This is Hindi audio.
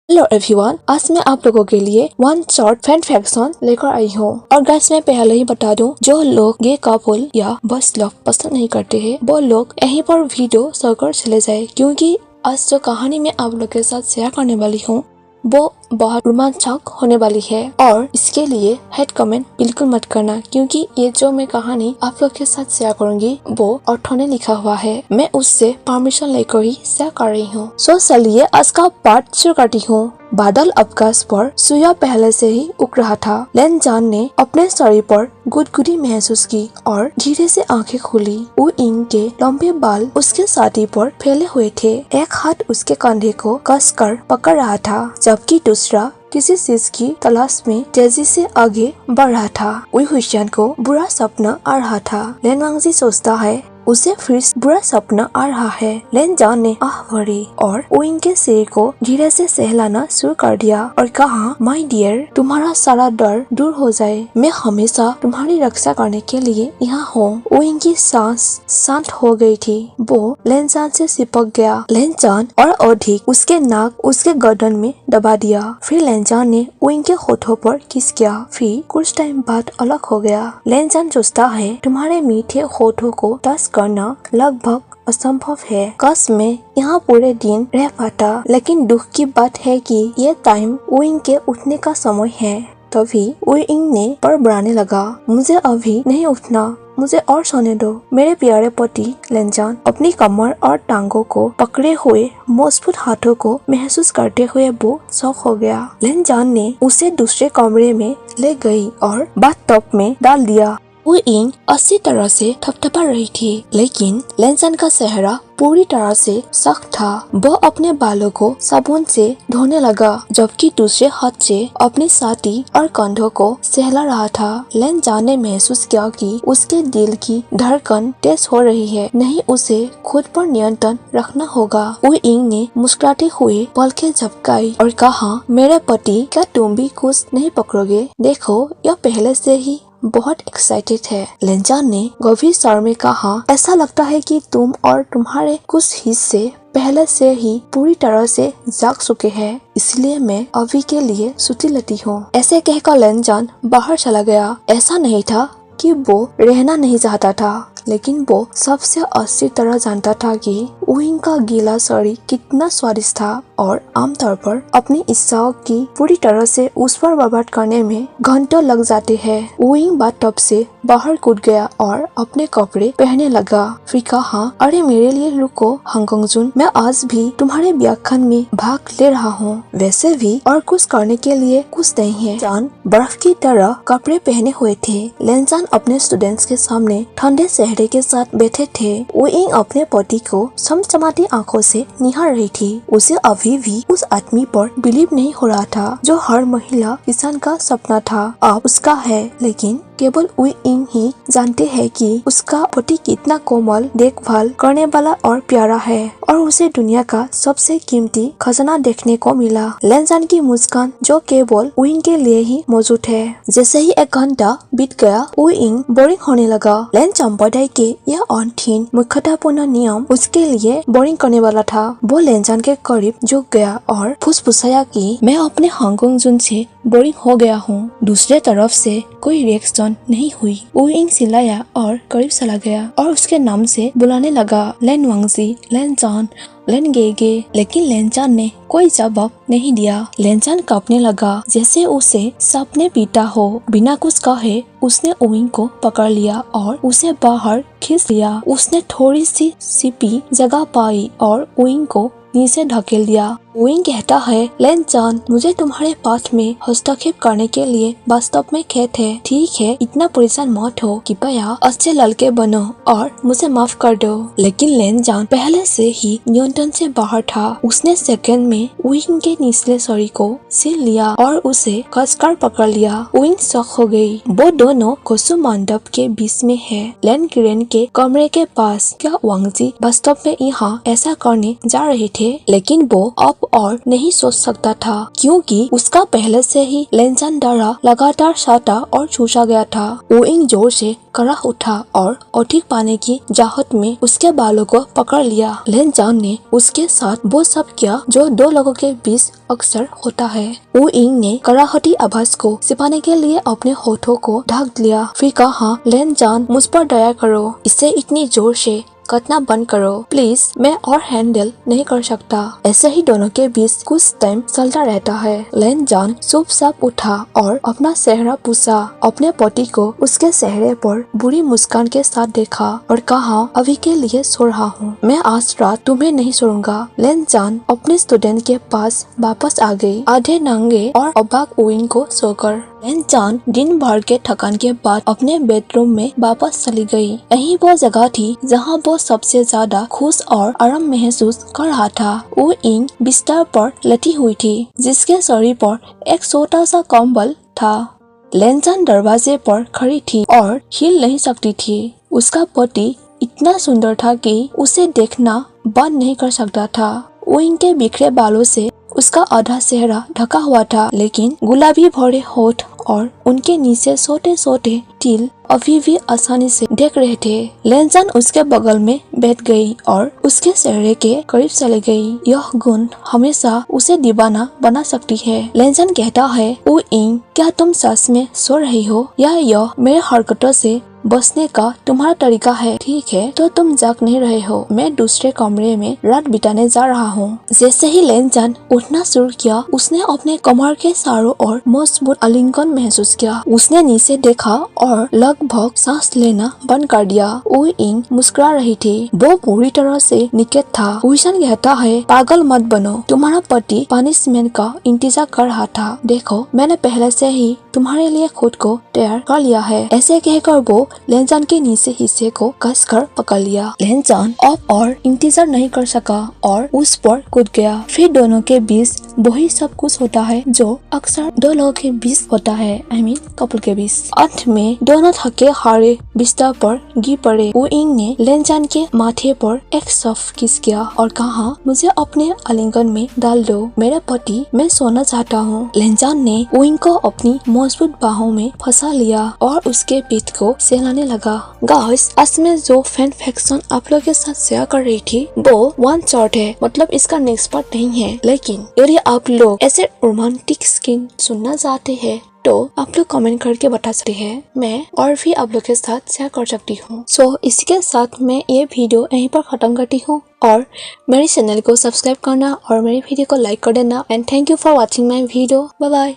हेलो एवरीवन, आज मैं आप लोगों के लिए वन शॉर्ट फैन फैक्शन लेकर आई हूँ। और गाइस मैं पहले ही बता दूं, जो लोग गे कपल या बस लव पसंद नहीं करते हैं वो लोग यहीं पर वीडियो छोड़कर चले जाए, क्योंकि आज जो कहानी मैं आप लोग के साथ शेयर करने वाली हूँ वो बहुत रोमांचक होने वाली है। और इसके लिए हेड कमेंट बिल्कुल मत करना, क्योंकि ये जो मैं कहानी आप लोग के साथ शेयर करूंगी वो ऑर्थो ने लिखा हुआ है। मैं उससे परमिशन लेकर ही शेयर कर रही हूँ। सो चलिए आज का पार्ट शुरू करती हूँ। बादल आकाश पर सूर्य पहले से ही उग रहा था। लेन जान ने अपने शरीर पर गुदगुदी महसूस की और धीरे से आंखें खुली। वो इंग के लंबे बाल उसके छाती पर फैले हुए थे। एक हाथ उसके कंधे को कसकर पकड़ रहा था, जबकि दूसरा किसी चीज की तलाश में तेजी से आगे बढ़ रहा था। उई हुसैन को बुरा सपना आ रहा था। लेन वांगजी सोचता है उसे फिर बुरा सपना आ रहा है। लेन जान ने आह भरी और उइंग के सिर को धीरे से सहलाना शुरू कर दिया और कहा, माय डियर, तुम्हारा सारा डर दूर हो जाए। मैं हमेशा तुम्हारी रक्षा करने के लिए यहाँ हूँ। उइंग की सांस शांत हो गई थी। वो लेन जान से चिपक गया। लेन जान और अधिक उसके नाक उसके गर्दन में दबा दिया। फिर लेन जान ने उइंग के होठों पर किस किया। फिर कुछ टाइम बाद अलग हो गया। लेन जान सोचता है तुम्हारे मीठे होठों को टच करना लगभग असंभव है। काश मैं यहाँ पूरे दिन रह पाता, लेकिन दुख की बात है कि ये टाइम उइंग के उठने का समय है। तभी उइंग ने बड़बड़ाने लगा, मुझे अभी नहीं उठना, मुझे और सोने दो। मेरे प्यारे पति। लेनजान अपनी कमर और टांगों को पकड़े हुए मजबूत हाथों को महसूस करते हुए वो शौक हो गया। लेनजान ने उसे दूसरे कमरे में ले गई और बाथटब में डाल दिया। उइंग अच्छी तरह से थपथपा रही थी, लेकिन लेनजान का चेहरा पूरी तरह से सख्त था। वो अपने बालों को साबुन से धोने लगा, जबकि दूसरे हाथ से अपनी छाती और कंधों को सहला रहा था। लेनजान ने महसूस किया कि उसके दिल की धड़कन तेज हो रही है। नहीं, उसे खुद पर नियंत्रण रखना होगा। उइंग ने मुस्कुराते हुए पलकें झपकाई और कहा, मेरे पति, क्या तुम भी कुछ नहीं पकड़ोगे? देखो, यह पहले से ही बहुत एक्साइटेड है। लेनजान ने गंभीर स्वर में कहा, ऐसा लगता है कि तुम और तुम्हारे कुछ हिस्से पहले से ही पूरी तरह से जाग चुके हैं, इसलिए मैं अभी के लिए सूती लेती हूँ। ऐसे कहकर लेनजान बाहर चला गया। ऐसा नहीं था कि वो रहना नहीं चाहता था, लेकिन वो सबसे अच्छी तरह जानता था कि उइंग का गीला शरीर कितना स्वादिष्ट था और आमतौर पर अपनी इच्छाओं की पूरी तरह से उस पर बर्बाद करने में घंटों लग जाते हैं। उइंग बाथटब से बाहर कूद गया और अपने कपड़े पहनने लगा। फिर कहा, अरे मेरे लिए रुको हांगकांगजुन, मैं आज भी तुम्हारे व्याख्यान में भाग ले रहा हूँ। वैसे भी और कुछ करने के लिए कुछ नहीं है। जान बर्फ की तरह कपड़े पहने हुए थे। लेनजान अपने स्टूडेंट्स के सामने ठंडे चेहरे के साथ बैठे थे। उइंग अपने पति को चमचमाती आंखों से निहार रही थी। उसे अभी भी उस आदमी पर बिलीव नहीं हो रहा था जो हर महिला किसान का सपना था, अब उसका है। लेकिन केवल उइंग ही जानते हैं कि उसका पति कितना कोमल, देखभाल करने वाला और प्यारा है, और उसे दुनिया का सबसे कीमती खजाना देखने को मिला। लेनजान की मुस्कान जो केवल उइंग के लिए ही मौजूद है। जैसे ही एक घंटा बीत गया, उइंग बोरिंग होने लगा। लेन संप्रदाय के यह अनथीन मूर्खतापूर्ण नियम उसके लिए बोरिंग करने वाला था। वो लेनजान के करीब झुक गया और फुसफुसाया कि मैं अपने हांगकांगजुन से बोरिंग हो गया हूँ। दूसरे तरफ से कोई रिएक्शन नहीं हुई। उइंग चिल्लाया और करीब चला गया और उसके नाम से बुलाने लगा, लेन वांगजी, लेन जान, लेन गेगे। लेकिन लेनजान ने कोई जवाब नहीं दिया। लेनजान कांपने लगा जैसे उसे सांप ने पीटा हो। बिना कुछ कहे उसने उइंग को पकड़ लिया और उसे बाहर खींच लिया। उसने थोड़ी सी सिपी जगह पाई और उइंग को नीचे धकेल दिया। उइंग कहता है, लेनजान, मुझे तुम्हारे पाठ में हस्तक्षेप करने के लिए वास्तव में खेद है। ठीक है, इतना परेशान मत हो, कृपया अच्छे लड़के बनो और मुझे माफ कर दो। लेकिन लेनजान पहले से ही नियंत्रण से बाहर था। उसने सेकंड में उइंग के निचले शरीर को छीन लिया और उसे कसकर पकड़ लिया। उइंग शॉक हो गई। वो दोनों कुसुम मंडप के बीच में है, लेन किरेन के कमरे के पास। क्या वांगजी वास्तव में यहाँ ऐसा करने जा रहे थे? लेकिन वो अब और नहीं सोच सकता था क्योंकि उसका पहले से ही लेनजान द्वारा लगातार साटा और चूसा गया था। वुइंग जोर से कड़ा उठा और अधिक पाने की चाहत में उसके बालों को पकड़ लिया। लेनजान ने उसके साथ वो सब किया जो दो लोगों के बीच अक्सर होता है। वुइंग ने कराहटी आवाज को छिपाने के लिए अपने होठों को ढक लिया, फिर कहा, लेनजान मुझ पर दया करो, इसे इतनी जोर से कतना बंद करो प्लीज, मैं और हैंडल नहीं कर सकता। ऐसे ही दोनों के बीच कुछ टाइम चलता रहता है। लेनजान चुपचाप उठा और अपना चेहरा पूछा। अपने पति को उसके चेहरे पर बुरी मुस्कान के साथ देखा और कहा, अभी के लिए सो रहा हूँ, मैं आज रात तुम्हें नहीं छोड़ूंगा। लेनजान अपने स्टूडेंट के पास वापस आ गई, आधे नंगे और अबाक वुइंग को सोकर। लेनजान दिन भर के थकान के बाद अपने बेडरूम में वापस चली गई। यही वो जगह थी जहाँ वो सबसे ज्यादा खुश और आराम महसूस कर रहा था। वुइंग बिस्तर पर लेटी हुई थी जिसके शरीर पर एक छोटा सा कंबल था। लेनजान दरवाजे पर खड़ी थी और हिल नहीं सकती थी। उसका पति इतना सुंदर था कि उसे देखना बंद नहीं कर सकता था। वुइंग के बिखरे बालों से उसका आधा चेहरा ढका हुआ था, लेकिन गुलाबी भरे होठ और उनके नीचे छोटे छोटे तिल अभी भी आसानी से देख रहे थे। लेनजान उसके बगल में बैठ गई और उसके चेहरे के करीब चले गई। यह गुण हमेशा उसे दीवाना बना सकती है। लेनजान कहता है, वुइंग, क्या तुम सच में सो रही हो या यह मेरे हरकतों से बसने का तुम्हारा तरीका है? ठीक है, तो तुम जाग नहीं रहे हो, मैं दूसरे कमरे में रात बिताने जा रहा हूँ। जैसे ही लेनजान उठना शुरू किया, उसने अपने कमर के चारों ओर मजबूत आलिंगन महसूस किया। उसने नीचे देखा और लगभग सांस लेना बंद कर दिया। वुइंग मुस्कुरा रही थी, वो पूरी तरह से निकेत था। वुइंग कहता है, पागल मत बनो, तुम्हारा पति पनिशमेंट का इंतजार कर रहा था। देखो, मैंने पहले से ही तुम्हारे लिए खुद को तैयार कर लिया है। ऐसे कहकर वो लेनजान के नीचे हिस्से को कसकर पकड़ लिया। लेनजान अब और इंतजार नहीं कर सका और उस पर कूद गया। फिर दोनों के बीच वही सब कुछ होता है जो अक्सर दो लोगों के बीच होता है, कपल के बीच। अंत में दोनों थके हारे बिस्तर पर गिर पड़े। वुइंग ने लेनजान के माथे पर एक सॉफ्ट किस किया और कहा, मुझे अपने आलिंगन में डाल दो मेरे पति, मैं सोना चाहता हूँ। लेनजान ने वुइंग को अपनी मजबूत बाहों में फंसा लिया और उसके पीठ को सहलाने लगा। गाइस, आज मैं जो फैन फिक्शन आप लोग के साथ शेयर कर रही थी वो वन शॉट है, मतलब इसका नेक्स्ट पार्ट नहीं है। लेकिन यदि आप लोग ऐसे रोमांटिक सीन सुनना चाहते हैं तो आप लोग कमेंट करके बता सकते हैं, मैं और भी आप लोग के साथ शेयर कर सकती हूँ। सो इसी के साथ मैं ये वीडियो यहीं पर खत्म करती हूँ और मेरे चैनल को सब्सक्राइब करना और मेरी वीडियो को लाइक कर देना। And thank you for watching my video. Bye bye.